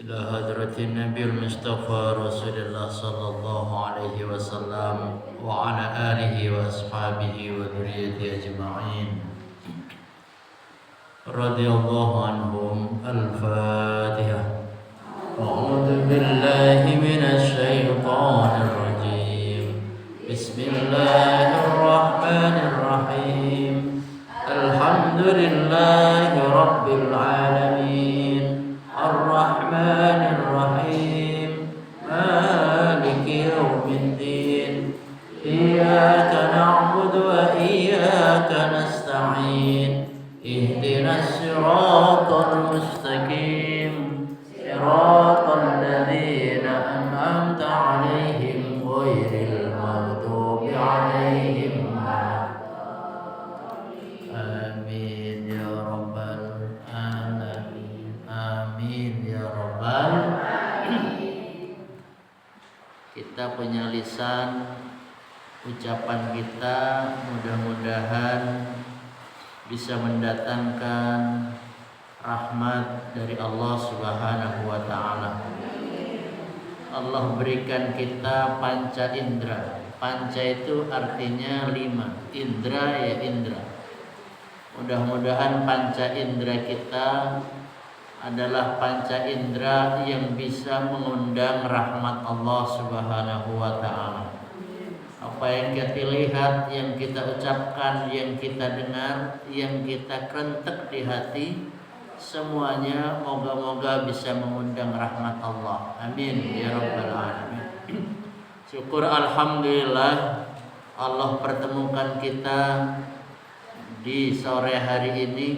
إلى حضرة النبي المصطفى رسول الله صلى الله عليه وسلم وعلى آله وأصحابه وذريته أجمعين رضي الله عنهم. الفاتحة. أعوذ بالله من الشيطان الرجيم. بسم الله الرحمن الرحيم. الحمد لله رب العالمين الرحمن الرحيم مالك يوم الدين إياك نعبد وإياك نستعين اهدنا الصراط المستقيم صراط الذين أنعمت عليهم غير المغضوب عليهم. آمين يا رب العالمين. Amin ya rabbal. Kita punya lisan, ucapan kita mudah-mudahan bisa mendatangkan rahmat dari Allah Subhanahu wa taala. Allah berikan kita panca indera. Panca itu artinya 5. Indra ya indra. Mudah-mudahan panca indera kita adalah panca indera yang bisa mengundang rahmat Allah Subhanahu wa taala. Apa yang kita lihat, yang kita ucapkan, yang kita dengar, yang kita kerentek di hati, semuanya moga-moga bisa mengundang rahmat Allah. Amin ya rabbal alamin. Syukur alhamdulillah Allah pertemukan kita di sore hari ini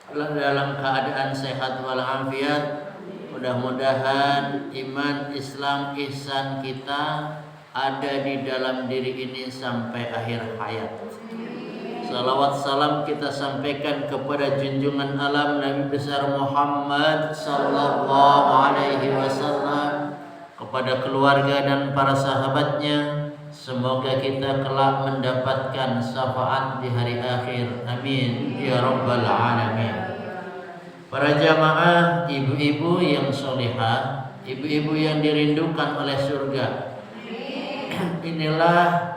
dalam keadaan sehat walafiat. Mudah-mudahan iman, Islam, ihsan kita ada di dalam diri ini sampai akhir hayat. Salawat salam kita sampaikan kepada junjungan alam Nabi besar Muhammad sallallahu alaihi wasallam, kepada keluarga dan para sahabatnya. Semoga kita kelak mendapatkan syafaat di hari akhir. Amin ya rabbal alamin. Para jamaah, ibu-ibu yang solihah, ibu-ibu yang dirindukan oleh surga, inilah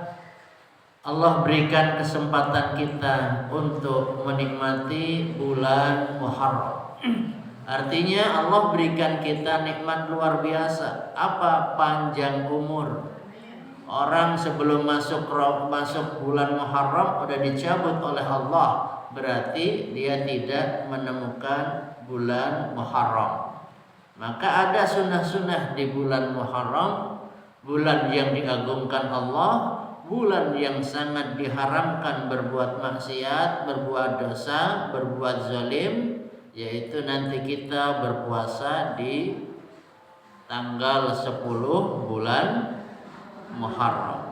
Allah berikan kesempatan kita untuk menikmati bulan Muharram. Artinya Allah berikan kita nikmat luar biasa. Apa? Panjang umur. Orang sebelum masuk bulan Muharram udah dicabut oleh Allah, berarti dia tidak menemukan bulan Muharram. Maka ada sunnah-sunnah di bulan Muharram, bulan yang diagungkan Allah, bulan yang sangat diharamkan berbuat maksiat, berbuat dosa, berbuat zalim, yaitu nanti kita berpuasa di tanggal 10 bulan Muharram.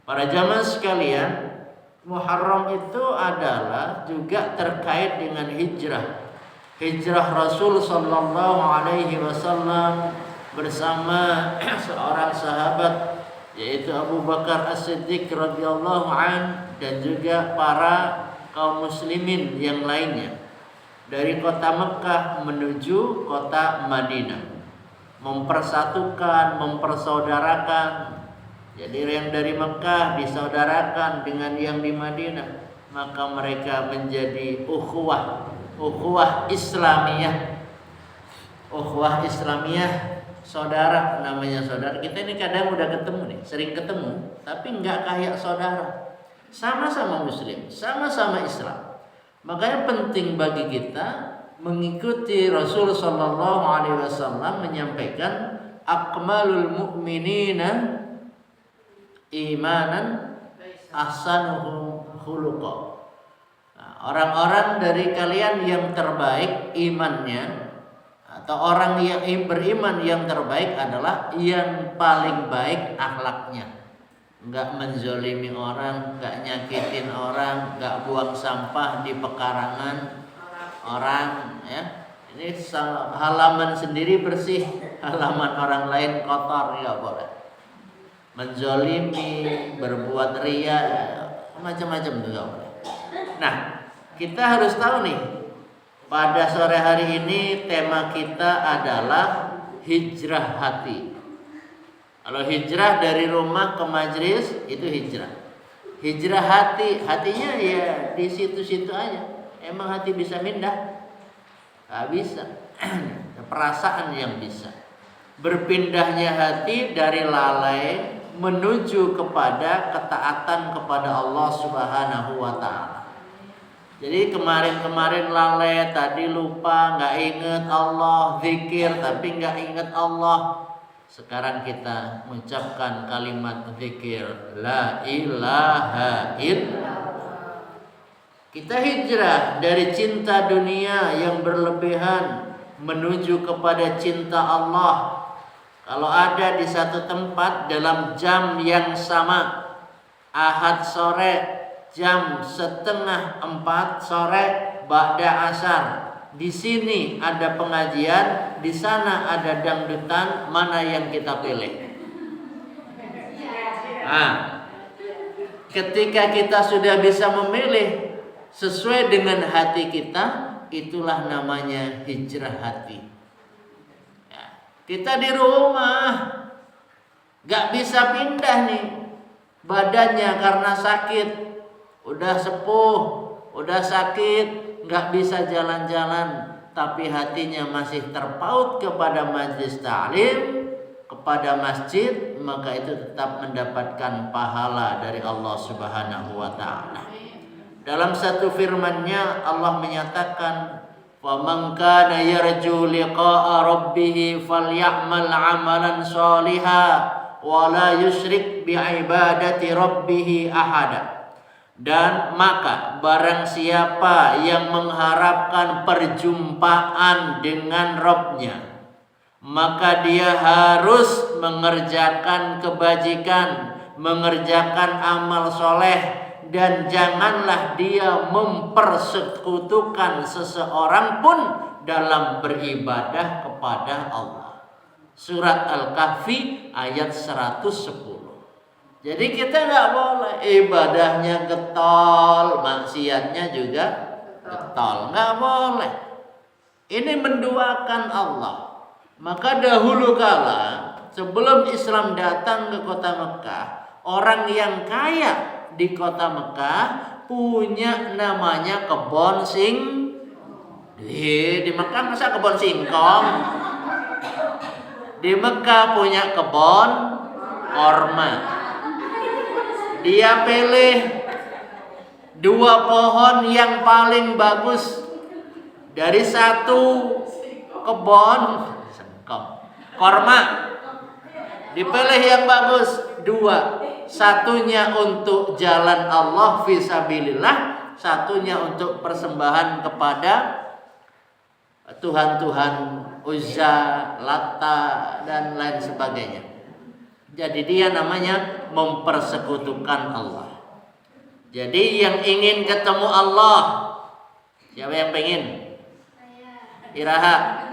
Para jamaah sekalian, Muharram itu adalah juga terkait dengan hijrah. Hijrah Rasul sallallahu alaihi wasallam bersama seorang sahabat yaitu Abu Bakar As-Siddiq radhiyallahu an, dan juga para kaum muslimin yang lainnya dari kota Mekah menuju kota Madinah, mempersatukan, mempersaudarakan. Jadi yang dari Mekah disaudarakan dengan yang di Madinah, maka mereka menjadi ukhuwah Islamiyah. Ukhuwah Islamiyah, saudara, namanya saudara. Kita ini kadang udah ketemu nih, sering ketemu, tapi enggak kayak saudara. Sama-sama muslim, sama-sama Islam. Makanya penting bagi kita mengikuti Rasul sallallahu alaihi wasallam menyampaikan akmalul mu'minina imanan ahsanuhum khuluqa. Nah, orang-orang dari kalian yang terbaik imannya, atau orang yang beriman yang terbaik adalah yang paling baik akhlaknya. Enggak menzolimi orang, enggak nyakitin orang, enggak buang sampah di pekarangan orang, ya. Ini halaman sendiri bersih, halaman orang lain kotor, enggak boleh. Menzolimi, berbuat ria, macam-macam juga boleh. Nah, kita harus tahu nih, Pada sore hari ini tema kita adalah hijrah hati. Kalau hijrah dari rumah ke majelis itu hijrah. Hijrah hati, hatinya ya di situ-situ aja. Emang hati bisa pindah? Gak bisa. Perasaan yang bisa. Berpindahnya hati dari lalai menuju kepada ketaatan kepada Allah Subhanahu wa Ta'ala. Jadi kemarin-kemarin lalai, tadi lupa, nggak ingat Allah, zikir tapi nggak ingat Allah. Sekarang kita mengucapkan kalimat zikir la ilaha illallah. Kita hijrah dari cinta dunia yang berlebihan menuju kepada cinta Allah. Kalau ada di satu tempat dalam jam yang sama, Ahad sore jam 3:30 sore ba'da asar, di sini ada pengajian, di sana ada dangdutan, mana yang kita pilih? Ketika kita sudah bisa memilih sesuai dengan hati kita, itulah namanya hijrah hati. Kita di rumah gak bisa pindah nih badannya karena sakit, udah sepuh, udah sakit, gak bisa jalan-jalan, tapi hatinya masih terpaut kepada majelis ta'lim, kepada masjid, maka itu tetap mendapatkan pahala dari Allah Subhanahu wa Ta'ala. Dalam satu firman-Nya Allah menyatakan, "Faman kana yarju liqa'a rabbih falyamal 'amalan shalihan wa la yusyrik bi'ibadati rabbih ahada." Dan maka barang siapa yang mengharapkan perjumpaan dengan Rabb-Nya, maka dia harus mengerjakan kebajikan, mengerjakan amal soleh, dan janganlah dia mempersekutukan seseorang pun dalam beribadah kepada Allah. Surat Al-Kahfi ayat 110. Jadi kita nggak boleh ibadahnya getol, maksiatnya juga getol, nggak boleh. Ini menduakan Allah. Maka dahulu kala sebelum Islam datang ke kota Mekah, orang yang kaya di kota Mekah punya namanya kebon di Mekah masa kebon singkong? Di Mekah punya kebon korma. Dia pilih 2 pohon yang paling bagus dari satu kebon korma. Dipilih yang bagus 2, satunya untuk jalan Allah fisabilillah, satunya untuk persembahan kepada Tuhan-Tuhan Uzza, Latta, dan lain sebagainya. Jadi dia namanya mempersekutukan Allah. Jadi yang ingin ketemu Allah, siapa yang pengen? Iraha.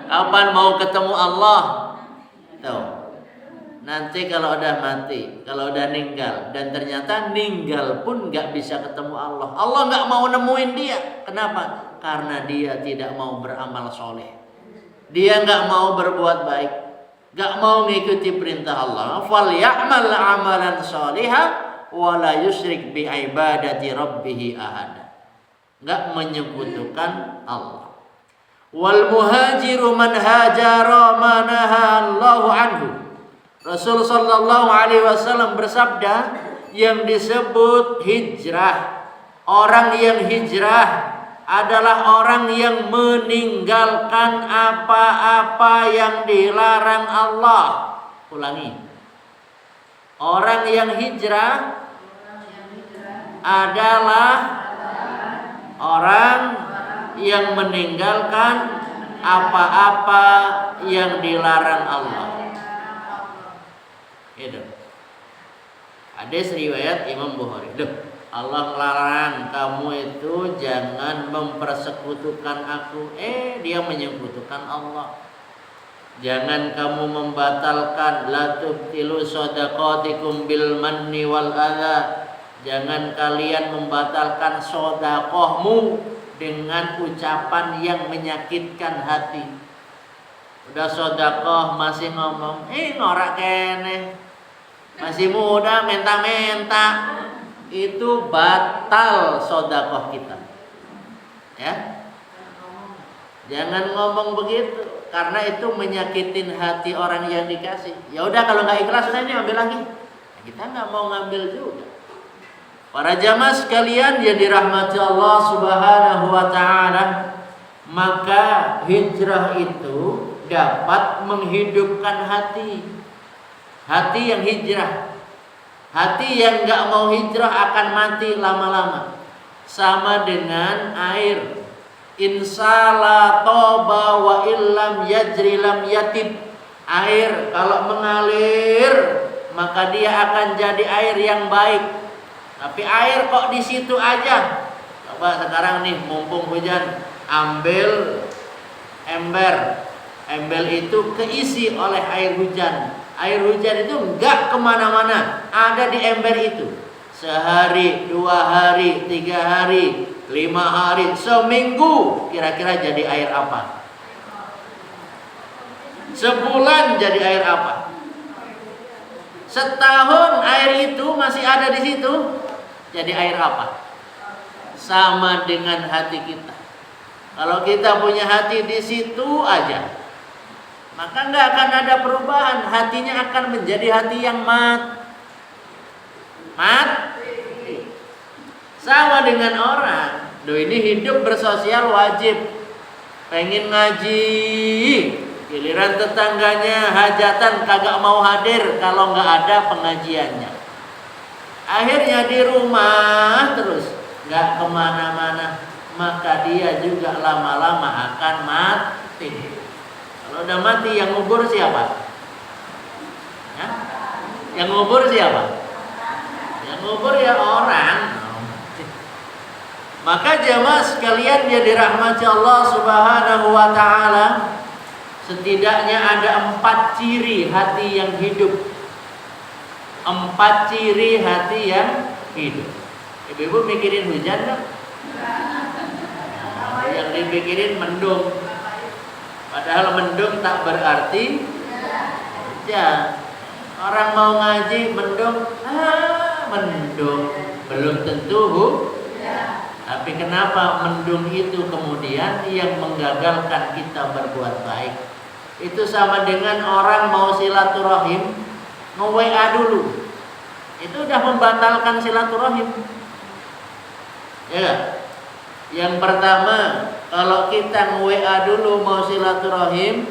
Kapan mau ketemu Allah? Tuh. Nanti kalau udah mati, kalau udah ninggal, dan ternyata ninggal pun gak bisa ketemu Allah. Allah gak mau nemuin dia. Kenapa? Karena dia tidak mau beramal soleh. Dia gak mau berbuat baik, gak mau mengikuti perintah Allah. Falyamal amalan sholihan wa la yusyrik bi ibadati rabbih ahada. Gak menyekutukan Allah. Wal muhajiru man hajara ma naha Allahu anhu. Rasul sallallahu alaihi wasallam bersabda, yang disebut hijrah, orang yang hijrah adalah orang yang meninggalkan apa-apa yang dilarang Allah. Ulangi. Orang yang hijrah adalah orang yang meninggalkan apa-apa yang dilarang Allah. Itu hadis riwayat Imam Bukhari. Allah melarang kamu itu jangan mempersekutukan aku. Dia menyekutukan Allah. Jangan kamu membatalkan la tubtilu shadaqatikum bil manni wal adha. Jangan kalian membatalkan sedekahmu dengan ucapan yang menyakitkan hati. Udah sedekah masih ngomong, norak kene, masih muda menta-menta. Itu batal sedekah kita. Ya. Jangan ngomong begitu, karena itu menyakitin hati orang yang dikasih. Ya udah, kalau nggak ikhlas, udah ini ambil lagi. Kita nggak mau ngambil juga. Para jamaah sekalian yang dirahmati Allah Subhanahu wa taala, maka hijrah itu dapat menghidupkan hati. Hati yang hijrah. Hati yang nggak mau hijrah akan mati lama-lama. Sama dengan air. Insala toba wa illam yajri lam yatib. Air kalau mengalir maka dia akan jadi air yang baik. Tapi air kok di situ aja. Coba sekarang nih mumpung hujan, ambil ember. Ember itu keisi oleh air hujan. Air hujan itu enggak kemana-mana, ada di ember itu. Sehari, 2 hari, 3 hari, 5 hari, seminggu, kira-kira jadi air apa? Sebulan jadi air apa? Setahun air itu masih ada di situ, jadi air apa? Sama dengan hati kita. Kalau kita punya hati di situ aja, maka nggak akan ada perubahan. Hatinya akan menjadi hati yang mati. Sama dengan orang, ini hidup bersosial wajib, pengen ngaji, giliran tetangganya hajatan kagak mau hadir kalau nggak ada pengajiannya. Akhirnya di rumah terus, nggak kemana-mana, maka dia juga lama-lama akan mati. Kalau udah mati, yang ngubur siapa? Ya? Yang ngubur siapa? Yang ngubur ya orang. Maka jemaah sekalian yang dirahmati Allah Subhanahu wa taala, setidaknya ada 4 ciri hati yang hidup. 4 ciri hati yang hidup. Ibu-ibu mikirin hujan enggak? Yang dipikirin mendung. Padahal mendung tak berarti hujan. Orang mau ngaji mendung, mendung belum tentu hujan. Tapi kenapa mendung itu kemudian yang menggagalkan kita berbuat baik? Itu sama dengan orang mau silaturahim, nge-WA dulu. Itu udah membatalkan silaturahim. Ya. Yang pertama, kalau kita nge-WA dulu mau silaturahim,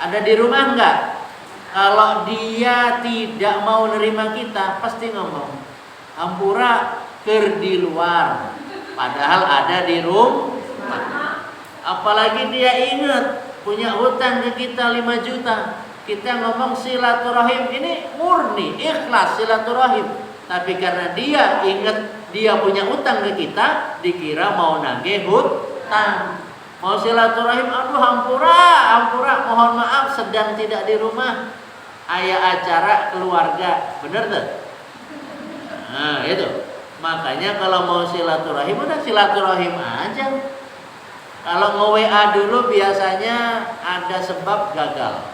ada di rumah enggak? Kalau dia tidak mau nerima kita, pasti ngomong, "Ampura keur di luar." Padahal ada di rumah. Apalagi dia ingat punya hutang ke kita 5 juta. Kita ngomong silaturahim, ini murni ikhlas silaturahim. Tapi karena dia ingat dia punya hutang ke kita, dikira mau nagih hutang. Mau silaturahim, aduh ampura, mohon maaf sedang tidak di rumah. Aya acara keluarga, bener tuh? Nah itu. Makanya kalau mau silaturahim, udah silaturahim aja. Kalau nge-WA dulu biasanya ada sebab gagal.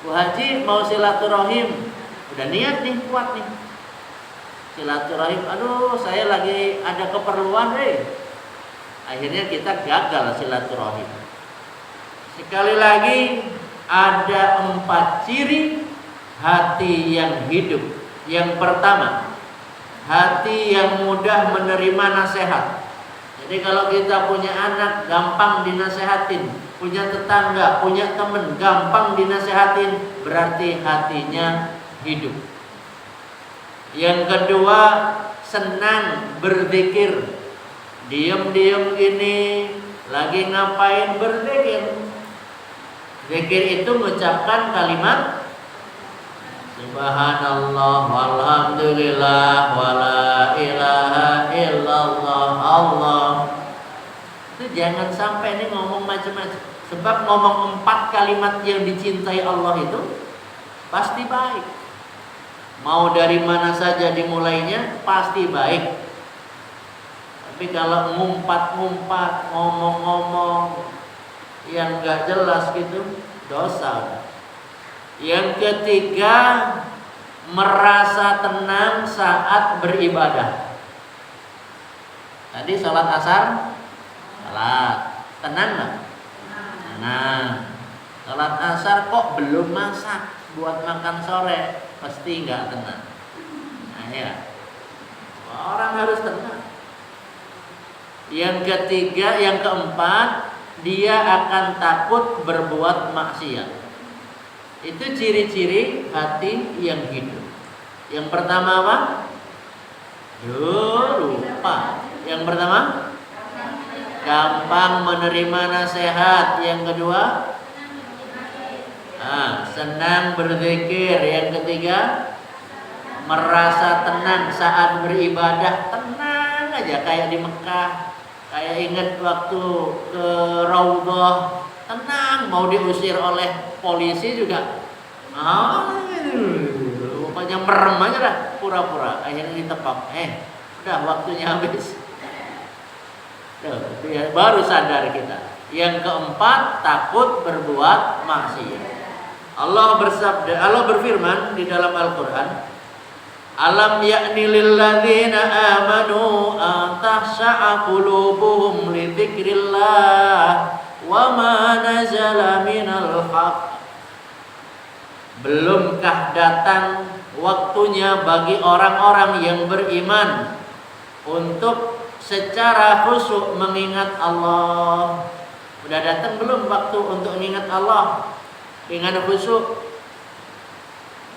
Bu Haji mau silaturahim, udah niat nih, kuat nih. Silaturahim, aduh saya lagi ada keperluan deh. Akhirnya kita gagal silaturahim. Sekali lagi, ada 4 ciri hati yang hidup. Yang pertama, hati yang mudah menerima nasihat. Jadi kalau kita punya anak, gampang dinasehatin. Punya tetangga, punya teman, gampang dinasehatin. Berarti hatinya hidup. Yang kedua, senang berzikir. Diam-diam gini, lagi ngapain berzikir. Zikir itu mengucapkan kalimat Subhanallah walhamdulillah wala ilaha illallah Allah. Itu jangan sampai ini ngomong macam-macam. Sebab ngomong 4 kalimat yang dicintai Allah itu pasti baik. Mau dari mana saja dimulainya pasti baik. Tapi kalau ngumpat-ngumpat, ngomong-ngomong yang nggak jelas gitu, dosa. Yang ketiga, merasa tenang saat beribadah. Tadi sholat asar, salat, tenang nggak? Tenang. Sholat asar kok belum masak buat makan sore, pasti nggak tenang. Nah ya, orang harus tenang. Yang ketiga, yang keempat, dia akan takut berbuat maksiat. Itu ciri-ciri hati yang hidup. Yang pertama apa? Lupa. Yang pertama, gampang menerima nasihat. Yang kedua, senang berzikir. Yang ketiga, merasa tenang saat beribadah. Tenang aja kayak di Mekah. Kayak ingat waktu ke Raudhah, tenang, mau diusir oleh polisi juga. Pokoknya merem aja lah, pura-pura. Akhirnya ditepap. Udah waktunya habis. Baru sadar kita. Yang keempat, takut berbuat maksiat. Allah berfirman di dalam Al-Qur'an, alam ya'ni lil ladzina amanu an tahsha'a qulubuhum li dzikrillah wa ma nazala minal haqq. Belumkah datang waktunya bagi orang-orang yang beriman untuk secara khusyuk mengingat Allah? Udah datang belum waktu untuk mengingat Allah dengan khusyuk?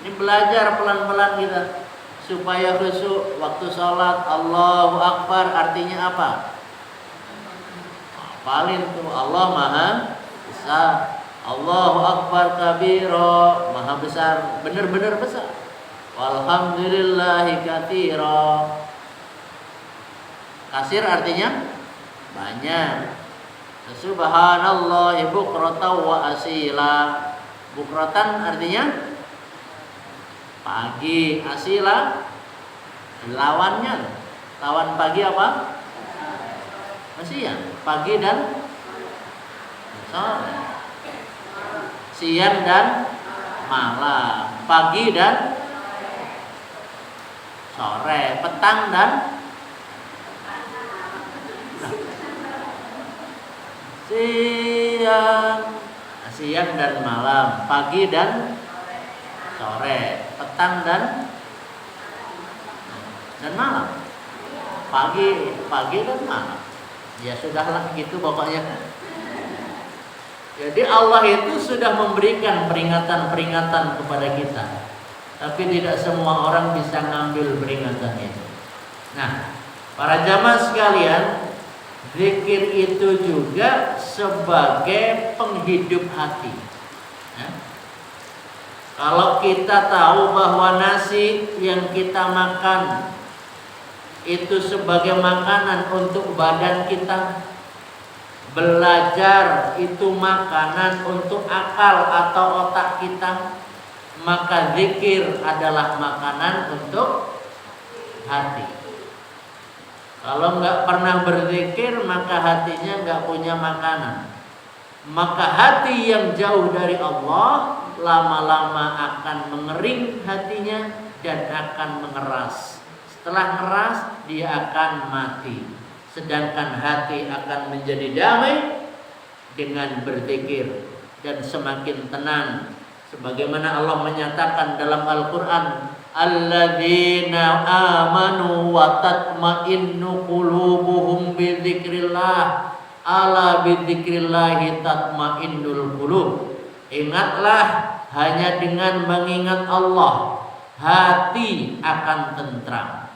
Ini belajar pelan-pelan kita supaya khusyuk waktu sholat. Allahu Akbar artinya apa? Hafalin tuh, Allah Maha Besar. Allahu Akbar kabiro, Maha Besar, benar-benar besar. Walhamdulillahi katsira. Kasir artinya banyak. Subhanallahi bukratan wa asila. Bukratan artinya pagi, asila lawannya. Lawan pagi apa? Siang. Pagi dan sore. Siang dan malam. Pagi dan sore. Petang dan siang dan malam. Pagi dan sore. Petang dan malam. Pagi dan malam. Ya sudahlah gitu pokoknya. Jadi Allah itu sudah memberikan peringatan-peringatan kepada kita. Tapi tidak semua orang bisa ngambil peringatan itu. Nah, para jamaah sekalian, zikir itu juga sebagai penghidup hati. Kalau kita tahu bahwa nasi yang kita makan itu sebagai makanan untuk badan kita, belajar itu makanan untuk akal atau otak kita, maka zikir adalah makanan untuk hati. Kalau nggak pernah berzikir, maka hatinya nggak punya makanan. Maka hati yang jauh dari Allah lama-lama akan mengering hatinya dan akan mengeras. Setelah keras, dia akan mati. Sedangkan hati akan menjadi damai dengan berzikir dan semakin tenang. Sebagaimana Allah menyatakan dalam Al-Quran, alladzina amanu wa tatma'innu qulubuhum bidzikrillah, ala bidzikrillahi tatma'innul qulub. Ingatlah, hanya dengan mengingat Allah hati akan tentram.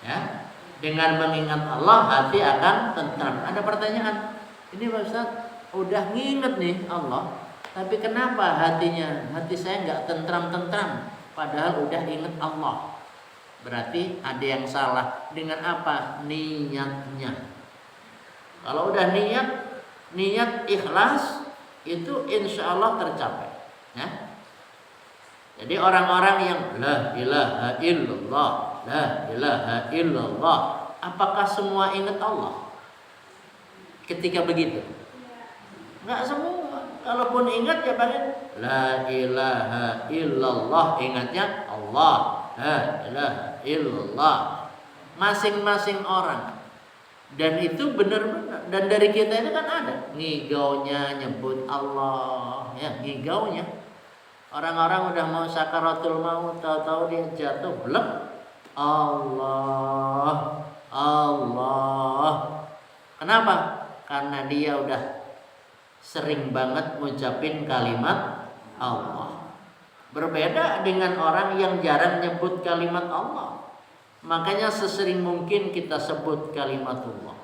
Ya, dengan mengingat Allah hati akan tentram. Ada pertanyaan, ini Pak Ustaz, udah nginget nih Allah, tapi kenapa hati saya nggak tentram-tentram? Padahal udah inget Allah. Berarti ada yang salah dengan apa? Niatnya. Kalau udah niat ikhlas, itu insya Allah tercapai. Ya. Jadi orang-orang yang la ilaha illallah, la ilaha illallah, Apakah semua ingat Allah ketika begitu? Enggak semua. Kalaupun ingat ya paling la ilaha illallah, ingatnya Allah. La ilaha illallah. Masing-masing orang. Dan itu benar-benar. Dan dari kita itu kan ada ngigaunya nyebut Allah, ya ngigaunya. Orang-orang udah mau sakaratul maut, tahu-tahu dia jatuh, blek. Allah, Allah. Kenapa? Karena dia udah sering banget ngucapin kalimat Allah. Berbeda dengan orang yang jarang nyebut kalimat Allah. Makanya sesering mungkin kita sebut kalimatullah.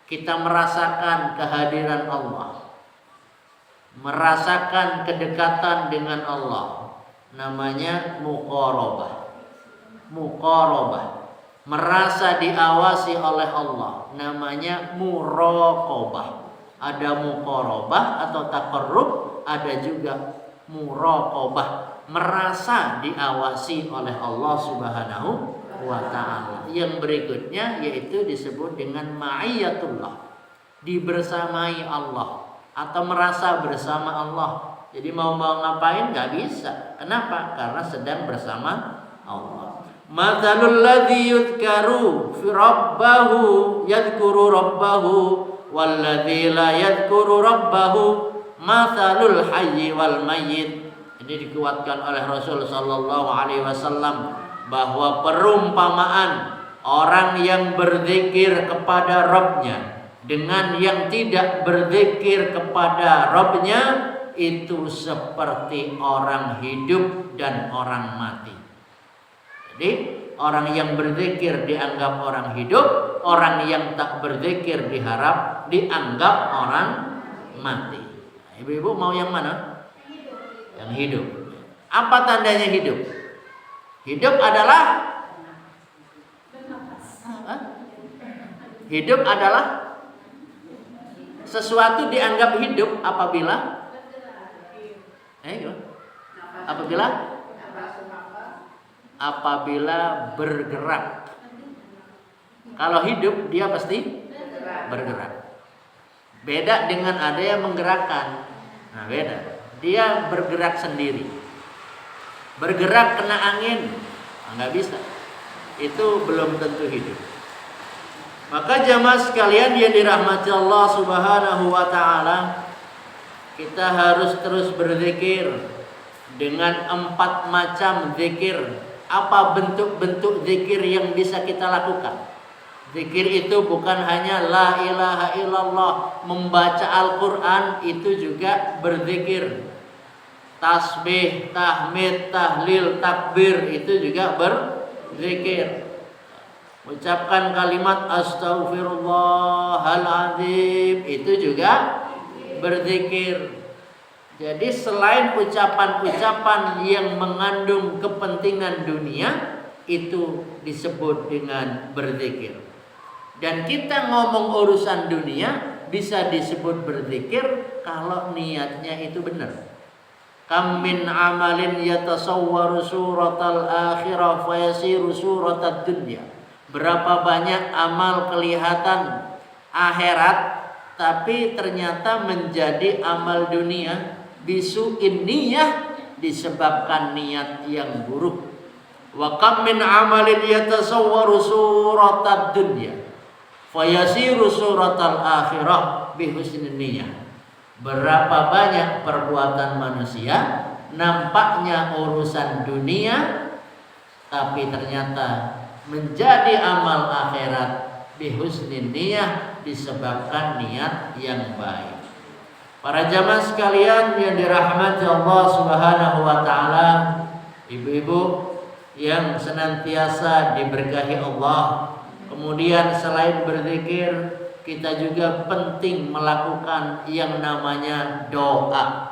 Kita merasakan kehadiran Allah, merasakan kedekatan dengan Allah. Namanya muqarabah. Muqarabah. Merasa diawasi oleh Allah. Namanya muraqabah. Ada muqarabah atau taqarrub, ada juga muraqabah. Merasa diawasi oleh Allah Subhanahu wa ta'ala. Yang berikutnya yaitu disebut dengan ma'iyatullah, dibersamai Allah atau merasa bersama Allah. Jadi mau ngapain nggak bisa. Kenapa? Karena sedang bersama Allah. Matsalul ladzi yudhkaru fi rabbahu yadhkuru rabbahu walladzi la yadhkuru rabbahu matsalul hayyi wal mayyit. Ini dikuatkan oleh Rasul sallallahu alaihi wasallam bahwa perumpamaan orang yang berzikir kepada Rabb-nya dengan yang tidak berzikir kepada Rabb-nya itu seperti orang hidup dan orang mati. Jadi orang yang berzikir dianggap orang hidup, orang yang tak berzikir dianggap orang mati. Ibu-ibu mau yang mana? Yang hidup. Apa tandanya hidup? Hidup adalah hidup adalah sesuatu dianggap hidup apabila apabila bergerak. Kalau hidup dia pasti bergerak. Beda dengan ada yang menggerakkan. Nah, beda. Dia bergerak sendiri. Bergerak kena angin, nggak bisa. Itu belum tentu hidup. Maka jamaah sekalian yang dirahmati Allah Subhanahu wa ta'ala, kita harus terus berzikir dengan 4 macam zikir. Apa bentuk-bentuk zikir yang bisa kita lakukan? Zikir itu bukan hanya la ilaha illallah, membaca Al-Quran itu juga berzikir. Tasbih, tahmid, tahlil, takbir itu juga berzikir. Ucapkan kalimat astaghfirullahaladzim itu juga berzikir. Jadi selain ucapan-ucapan yang mengandung kepentingan dunia, itu disebut dengan berzikir. Dan kita ngomong urusan dunia bisa disebut berzikir kalau niatnya itu benar. Kam min amalin yatasawwaru suratal akhirah fayasiru suratad dunya. Berapa banyak amal kelihatan akhirat tapi ternyata menjadi amal dunia. Bisu'in niyah, disebabkan niat yang buruk. Wa kam min amalin yatasawwaru suratad dunya fayasiru suratal akhirah bihusnin niyah. Berapa banyak perbuatan manusia nampaknya urusan dunia tapi ternyata menjadi amal akhirat bihusnin niyah, disebabkan niat yang baik. Para jamaah sekalian yang dirahmati Allah Subhanahu wa ta'ala, ibu-ibu yang senantiasa diberkahi Allah, kemudian selain berzikir kita juga penting melakukan yang namanya doa.